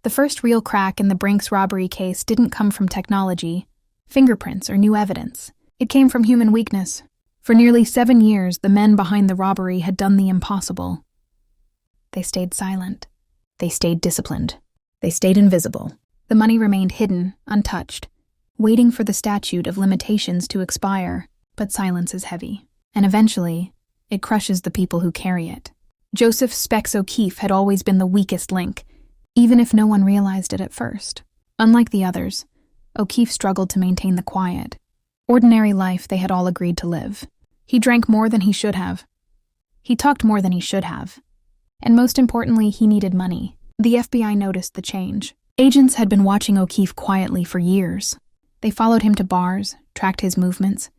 The first real crack in the Brinks robbery case didn't come from technology, fingerprints, or new evidence. It came from human weakness. For nearly 7 years, the men behind the robbery had done the impossible. They stayed silent. They stayed disciplined. They stayed invisible. The money remained hidden, untouched, waiting for the statute of limitations to expire. But silence is heavy, and eventually, it crushes the people who carry it. Joseph Specs O'Keefe had always been the weakest link, even if no one realized it at first. Unlike the others, O'Keefe struggled to maintain the quiet, ordinary life they had all agreed to live. He drank more than he should have. He talked more than he should have. And most importantly, he needed money. The FBI noticed the change. Agents had been watching O'Keefe quietly for years. They followed him to bars, tracked his movements,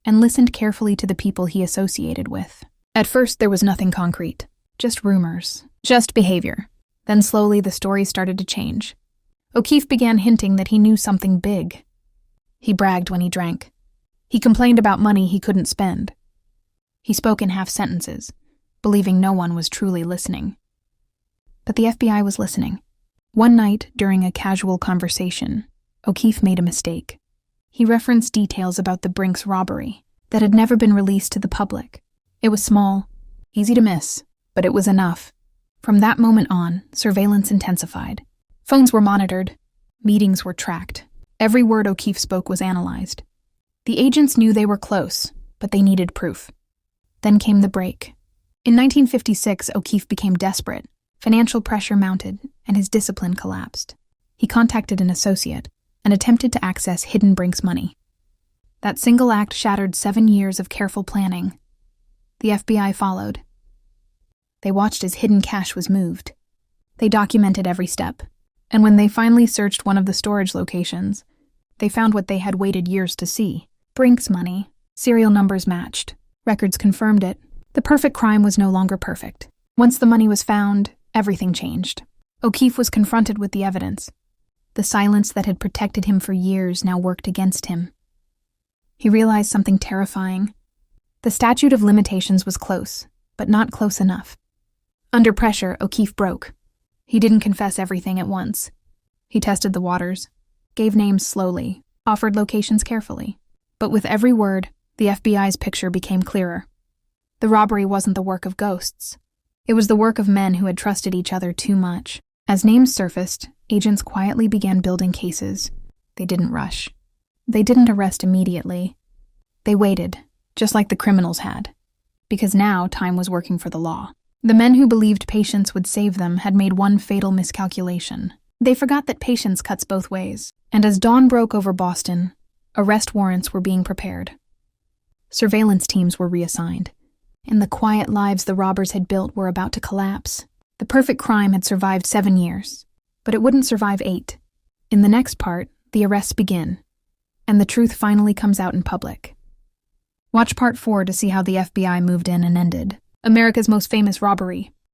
and listened carefully to the people he associated with. At first, there was nothing concrete, just rumors, just behavior. Then slowly, the story started to change. O'Keefe began hinting that he knew something big. He bragged when he drank. He complained about money he couldn't spend. He spoke in half sentences, believing no one was truly listening. But the FBI was listening. One night, during a casual conversation, O'Keefe made a mistake. He referenced details about the Brinks robbery that had never been released to the public. It was small, easy to miss, but it was enough. From that moment on, surveillance intensified. Phones were monitored. Meetings were tracked. Every word O'Keefe spoke was analyzed. The agents knew they were close, but they needed proof. Then came the break. In 1956, O'Keefe became desperate. Financial pressure mounted, and his discipline collapsed. He contacted an associate and attempted to access hidden Brinks money. That single act shattered 7 years of careful planning. The FBI followed. They watched as hidden cash was moved. They documented every step. And when they finally searched one of the storage locations, they found what they had waited years to see. Brinks money. Serial numbers matched. Records confirmed it. The perfect crime was no longer perfect. Once the money was found, everything changed. O'Keefe was confronted with the evidence. The silence that had protected him for years now worked against him. He realized something terrifying. The statute of limitations was close, but not close enough. Under pressure, O'Keefe broke. He didn't confess everything at once. He tested the waters, gave names slowly, offered locations carefully. But with every word, the FBI's picture became clearer. The robbery wasn't the work of ghosts. It was the work of men who had trusted each other too much. As names surfaced, agents quietly began building cases. They didn't rush. They didn't arrest immediately. They waited, just like the criminals had. Because now time was working for the law. The men who believed patience would save them had made one fatal miscalculation. They forgot that patience cuts both ways. And as dawn broke over Boston, arrest warrants were being prepared. Surveillance teams were reassigned. And the quiet lives the robbers had built were about to collapse. The perfect crime had survived 7 years, but it wouldn't survive 8. In the next part, the arrests begin, and the truth finally comes out in public. Watch part 4 to see how the FBI moved in and ended America's most famous robbery.